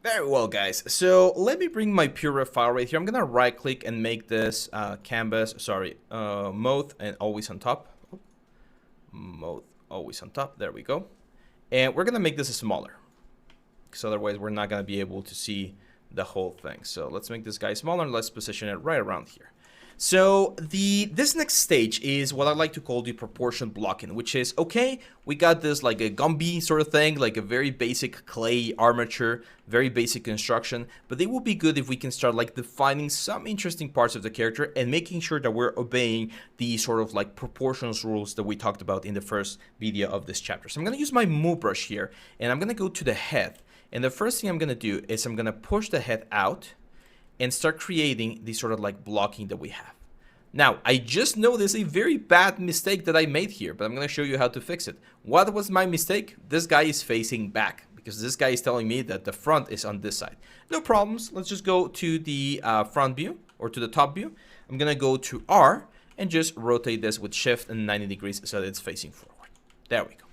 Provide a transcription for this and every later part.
Very well, guys. So let me bring my puref file right here. I'm gonna right click and make this mode and always on top. Mode always on top. There we go. And we're gonna make this smaller, because otherwise we're not gonna be able to see the whole thing. So let's make this guy smaller and let's position it right around here. So this next stage is what I like to call the proportion blocking, which is, okay, we got this like a Gumby sort of thing, like a very basic clay armature, very basic construction, but they will be good if we can start like defining some interesting parts of the character and making sure that we're obeying the sort of like proportions rules that we talked about in the first video of this chapter. So I'm gonna use my move brush here and I'm gonna go to the head. And the first thing I'm gonna do is I'm gonna push the head out and start creating the sort of like blocking that we have. Now, I just noticed a very bad mistake that I made here, but I'm going to show you how to fix it. What was my mistake? This guy is facing back, because this guy is telling me that the front is on this side. No problems. Let's just go to the front view, or to the top view. I'm going to go to R and just rotate this with Shift and 90 degrees so that it's facing forward. There we go.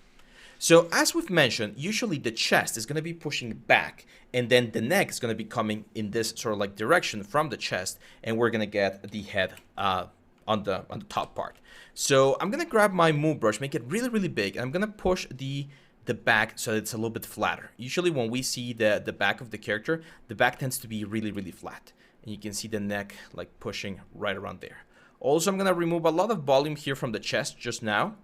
So as we've mentioned, usually the chest is going to be pushing back, and then the neck is going to be coming in this sort of like direction from the chest, and we're going to get the head on the top part. So I'm going to grab my move brush, make it really, really big, and I'm going to push the back so it's a little bit flatter. Usually when we see the back of the character, the back tends to be really, really flat, and you can see the neck like pushing right around there. Also, I'm going to remove a lot of volume here from the chest just now.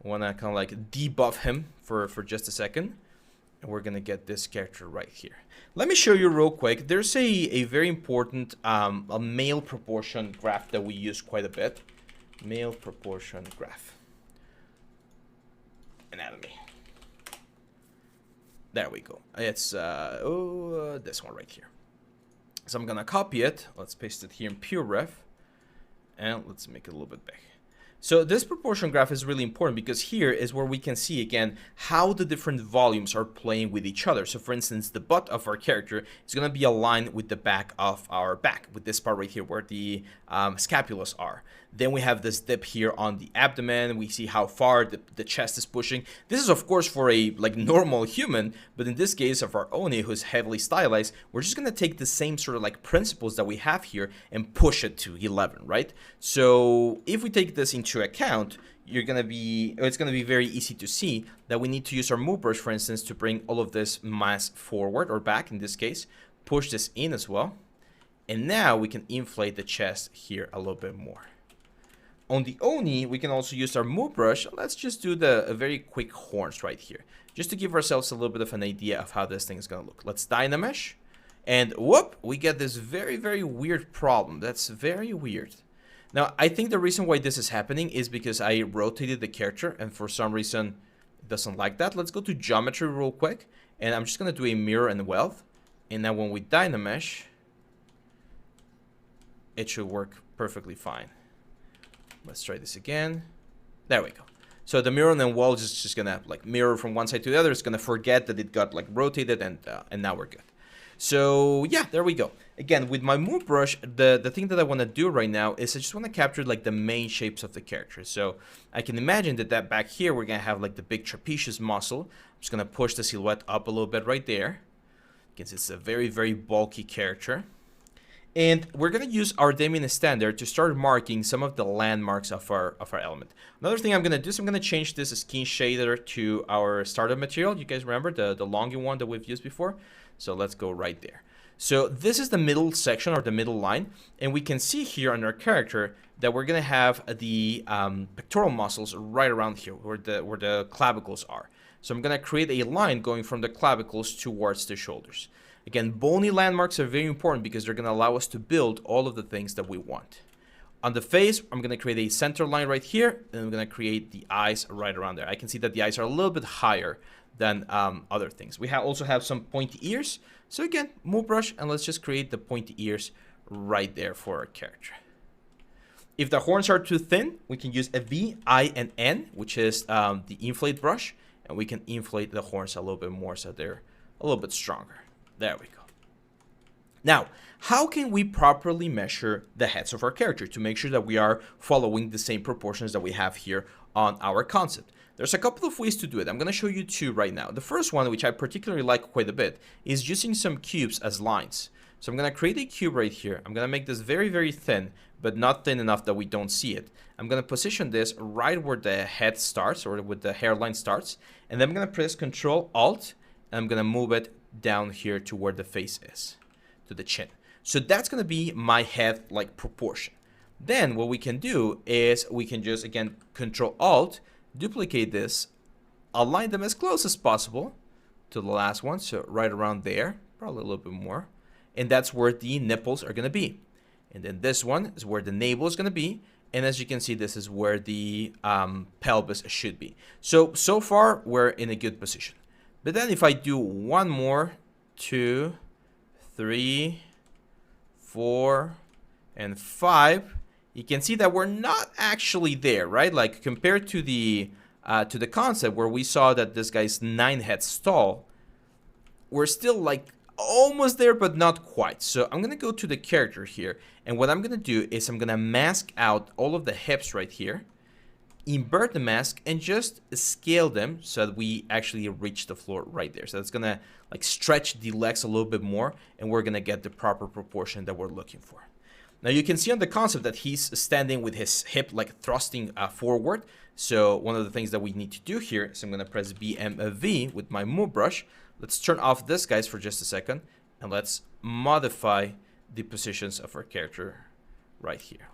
I want to kind of like debuff him for just a second, and we're gonna get this character right here. Let me show you real quick. There's a very important a male proportion graph that we use quite a bit. Male proportion graph anatomy. There we go. It's this one right here. So I'm gonna copy it. Let's paste it here in puref, and let's make it a little bit big. So this proportion graph is really important because here is where we can see again how the different volumes are playing with each other. So for instance, the butt of our character is going to be aligned with the back of our back, with this part right here where the scapulas are. Then we have this dip here on the abdomen. We see how far the chest is pushing. This is of course for a like normal human, but in this case of our Oni, who's heavily stylized, we're just going to take the same sort of like principles that we have here and push it to 11, right? So if we take this into account, it's gonna be very easy to see that we need to use our move brush, for instance, to bring all of this mass forward, or back in this case, push this in as well, and now we can inflate the chest here a little bit more. On the Oni, we can also use our move brush. Let's just do a very quick horns right here, just to give ourselves a little bit of an idea of how this thing is gonna look. Let's Dynamesh, and whoop, we get this very, very weird problem. That's very weird. Now, I think the reason why this is happening is because I rotated the character, and for some reason it doesn't like that. Let's go to geometry real quick, and I'm just gonna do a mirror and weld, and now when we Dynamesh, it should work perfectly fine. Let's try this again. There we go. So the mirror and weld is just gonna like mirror from one side to the other. It's gonna forget that it got like rotated, and now we're good. So yeah, there we go. Again, with my move brush, the thing that I want to do right now is I just want to capture like the main shapes of the character. So I can imagine that back here we're gonna have like the big trapezius muscle. I'm just gonna push the silhouette up a little bit right there, because it's a very, very bulky character. And we're gonna use our Damien standard to start marking some of the landmarks of our element. Another thing I'm gonna do is I'm gonna change this skin shader to our startup material. You guys remember the longer one that we've used before? So let's go right there. So this is the middle section, or the middle line, and we can see here on our character that we're gonna have the pectoral muscles right around here where the clavicles are. So I'm gonna create a line going from the clavicles towards the shoulders. Again, bony landmarks are very important because they're gonna allow us to build all of the things that we want. On the face, I'm gonna create a center line right here, and I'm gonna create the eyes right around there. I can see that the eyes are a little bit higher than other things. We also have some pointy ears. So again, move brush, and let's just create the pointy ears right there for our character. If the horns are too thin, we can use a V, I, and N, which is the inflate brush, and we can inflate the horns a little bit more so they're a little bit stronger. There we go. Now, how can we properly measure the heads of our character to make sure that we are following the same proportions that we have here on our concept? There's a couple of ways to do it. I'm going to show you two right now. The first one, which I particularly like quite a bit, is using some cubes as lines. So I'm going to create a cube right here. I'm going to make this very, very thin, but not thin enough that we don't see it. I'm going to position this right where the head starts, or where the hairline starts. And then I'm going to press Control Alt, and I'm going to move it down here to where the face is, to the chin. So that's going to be my head like proportion. Then what we can do is we can just, again, Control Alt, duplicate this, align them as close as possible to the last one. So right around there, probably a little bit more. And that's where the nipples are going to be. And then this one is where the navel is going to be. And as you can see, this is where the pelvis should be. So far, we're in a good position. But then if I do one more, 2, 3, 4, and 5, you can see that we're not actually there, right? Like compared to the concept where we saw that this guy's 9 heads tall, we're still like almost there, but not quite. So I'm gonna go to the character here, and what I'm gonna do is I'm gonna mask out all of the hips right here, invert the mask, and just scale them so that we actually reach the floor right there. So that's gonna like stretch the legs a little bit more, and we're gonna get the proper proportion that we're looking for. Now you can see on the concept that he's standing with his hip like thrusting forward. So one of the things that we need to do here is I'm gonna press BMV with my move brush. Let's turn off this guys for just a second, and let's modify the positions of our character right here.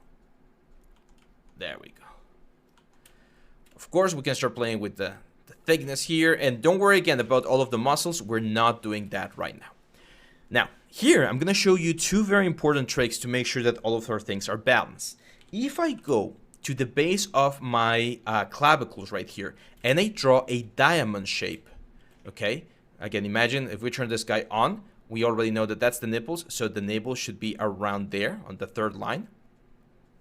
There we go. Of course, we can start playing with the thickness here, and don't worry again about all of the muscles. We're not doing that right now. Now, here, I'm gonna show you two very important tricks to make sure that all of our things are balanced. If I go to the base of my clavicles right here, and I draw a diamond shape, okay? Again, imagine if we turn this guy on, we already know that that's the nipples, so the navel should be around there on the third line.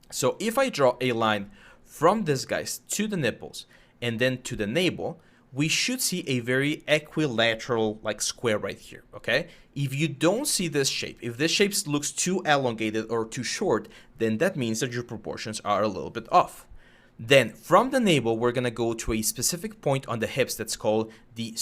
So if I draw a line from this guys to the nipples and then to the navel, we should see a very equilateral like square right here, okay? If you don't see this shape, if this shape looks too elongated or too short, then that means that your proportions are a little bit off. Then from the navel, we're gonna go to a specific point on the hips that's called the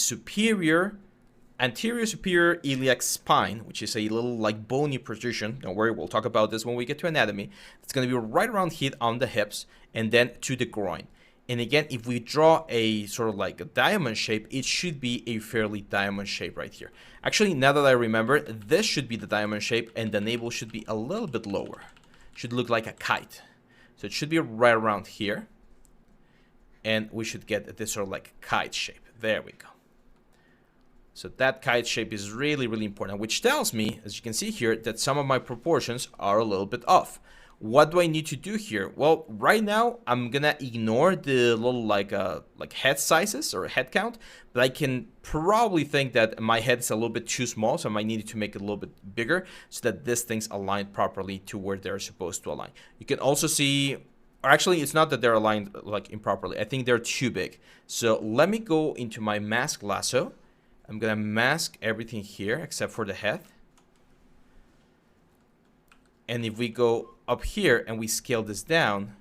anterior superior iliac spine, which is a little like bony protrusion. Don't worry, we'll talk about this when we get to anatomy. It's going to be right around here on the hips and then to the groin. And again, if we draw a sort of like a diamond shape, it should be a fairly diamond shape right here. Actually, now that I remember, this should be the diamond shape and the navel should be a little bit lower. Should look like a kite. So it should be right around here. And we should get this sort of like kite shape. There we go. So that kite shape is really, really important, which tells me, as you can see here, that some of my proportions are a little bit off. What do I need to do here? Well, right now, I'm gonna ignore the little like head sizes or head count, but I can probably think that my head is a little bit too small, so I might need to make it a little bit bigger so that these things align properly to where they're supposed to align. You can also see, or actually, it's not that they're aligned like improperly. I think they're too big. So let me go into my mask lasso. I'm gonna mask everything here except for the head. And if we go up here and we scale this down,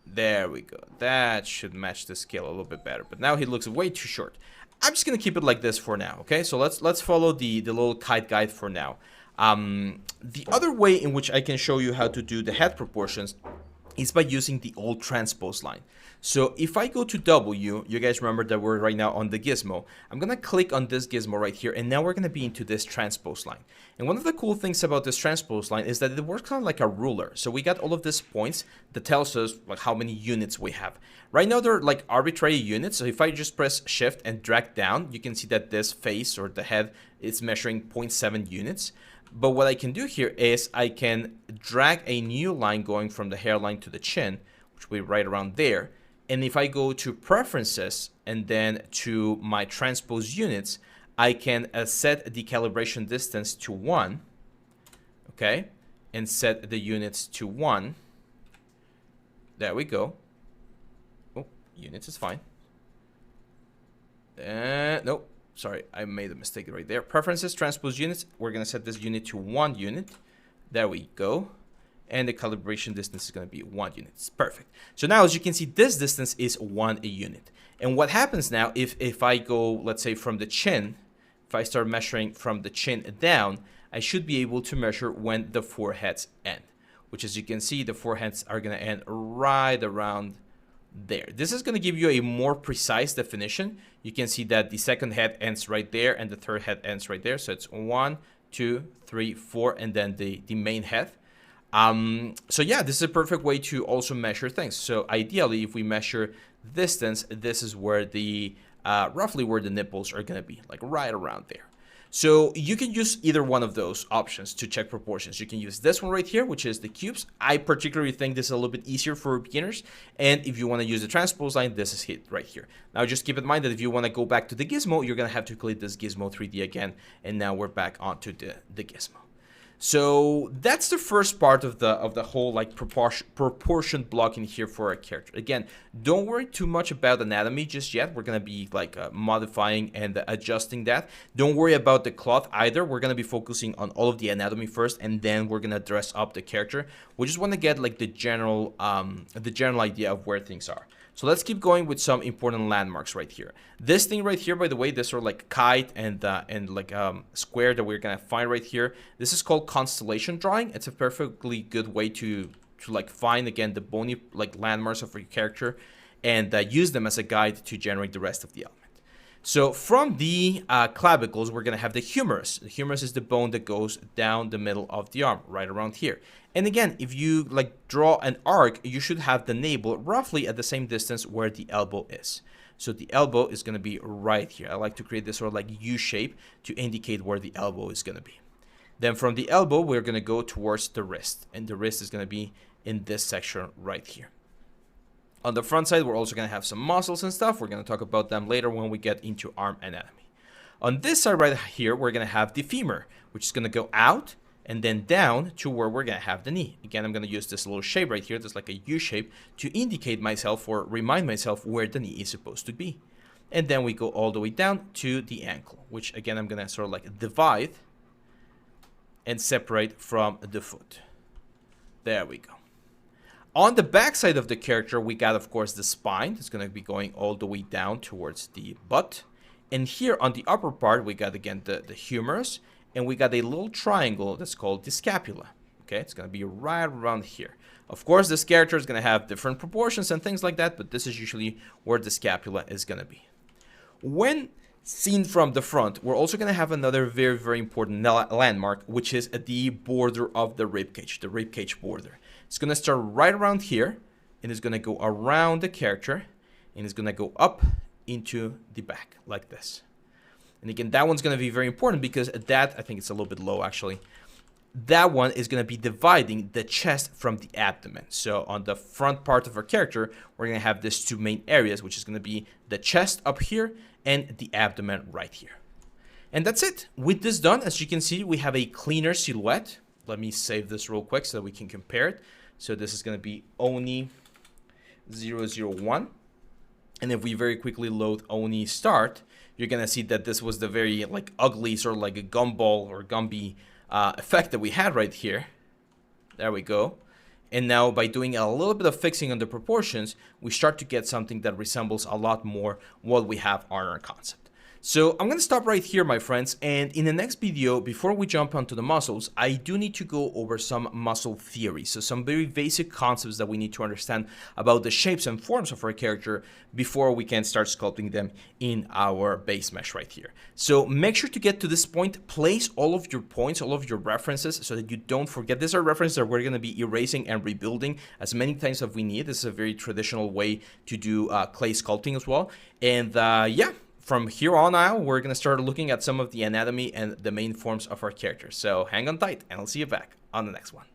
there we go. That should match the scale a little bit better. But now he looks way too short. I'm just gonna keep it like this for now, okay? So let's follow the little kite guide for now. The other way in which I can show you how to do the head proportions is by using the old transpose line. So if I go to W, you guys remember that we're right now on the gizmo. I'm gonna click on this gizmo right here, and now we're gonna be into this transpose line. And one of the cool things about this transpose line is that it works kind of like a ruler. So we got all of these points that tells us like how many units we have. Right now they're like arbitrary units. So if I just press shift and drag down, you can see that this face or the head is measuring 0.7 units. But what I can do here is I can drag a new line going from the hairline to the chin, which will be right around there. And if I go to preferences and then to my transpose units, I can set the calibration distance to 1, okay, and set the units to 1. There we go. Oh, units is fine. Nope. Sorry, I made a mistake right there. Preferences, transpose units. We're going to set this unit to 1 unit. There we go. and the calibration distance is going to be 1 unit. It's perfect. So now, as you can see, this distance is 1 unit. And what happens now, if I go, let's say, from the chin, if I start measuring from the chin down, I should be able to measure when the foreheads end, which, as you can see, the foreheads are going to end right around there. This is going to give you a more precise definition. You can see that the second head ends right there and the third head ends right there. So it's 1, 2, 3, 4, and then the main head. So yeah, this is a perfect way to also measure things. So ideally, if we measure distance, this is where the roughly where the nipples are going to be, like right around there. So you can use either one of those options to check proportions. You can use this one right here, which is the cubes. I particularly think this is a little bit easier for beginners. And if you want to use the transpose line, this is it right here. Now just keep in mind that if you want to go back to the gizmo, you're going to have to click this gizmo 3D again. And now we're back onto the gizmo. So that's the first part of the whole like proportion blocking here for a character. Again, don't worry too much about anatomy just yet. We're gonna be like modifying and adjusting that. Don't worry about the cloth either. We're gonna be focusing on all of the anatomy first, and then we're gonna dress up the character. We just want to get like the general idea of where things are. So let's keep going with some important landmarks right here. This thing right here, by the way, this sort of like kite and like square that we're gonna find right here. This is called constellation drawing. It's a perfectly good way to like find again the bony like landmarks of your character and use them as a guide to generate the rest of the element. So from the clavicles, we're going to have the humerus. The humerus is the bone that goes down the middle of the arm, right around here. And again, if you like draw an arc, you should have the navel roughly at the same distance where the elbow is. So the elbow is going to be right here. I like to create this sort of like U shape to indicate where the elbow is going to be. Then from the elbow, we're going to go towards the wrist. And the wrist is going to be in this section right here. On the front side, we're also going to have some muscles and stuff. We're going to talk about them later when we get into arm anatomy. On this side right here, we're going to have the femur, which is going to go out and then down to where we're going to have the knee. Again, I'm going to use this little shape right here. That's like a U shape to indicate myself or remind myself where the knee is supposed to be. And then we go all the way down to the ankle, which again, I'm going to sort of like divide and separate from the foot. There we go. On the back side of the character, we got, of course, the spine. It's going to be going all the way down towards the butt. And here on the upper part, we got, again, the humerus. And we got a little triangle that's called the scapula. Okay, it's going to be right around here. Of course, this character is going to have different proportions and things like that, but this is usually where the scapula is going to be. When seen from the front, we're also going to have another very, very important landmark, which is the border of the ribcage, the ribcage border. It's going to start right around here, and it's going to go around the character, and it's going to go up into the back like this. And again, that one's going to be very important because that, I think it's a little bit low actually, that one is going to be dividing the chest from the abdomen. So on the front part of our character, we're going to have these two main areas, which is going to be the chest up here and the abdomen right here. And that's it. With this done, as you can see, we have a cleaner silhouette. Let me save this real quick so that we can compare it. So this is going to be Oni 001. And if we very quickly load Oni start, you're going to see that this was the very like ugly sort of like a gumball or Gumby effect that we had right here. There we go. And now by doing a little bit of fixing on the proportions, we start to get something that resembles a lot more what we have on our concept. So I'm going to stop right here, my friends, and in the next video, before we jump onto the muscles, I do need to go over some muscle theory. So some very basic concepts that we need to understand about the shapes and forms of our character before we can start sculpting them in our base mesh right here. So make sure to get to this point, place all of your points, all of your references so that you don't forget. These are references that we're going to be erasing and rebuilding as many times as we need. This is a very traditional way to do clay sculpting as well. And yeah. From here on out, we're going to start looking at some of the anatomy and the main forms of our characters. So hang on tight, and I'll see you back on the next one.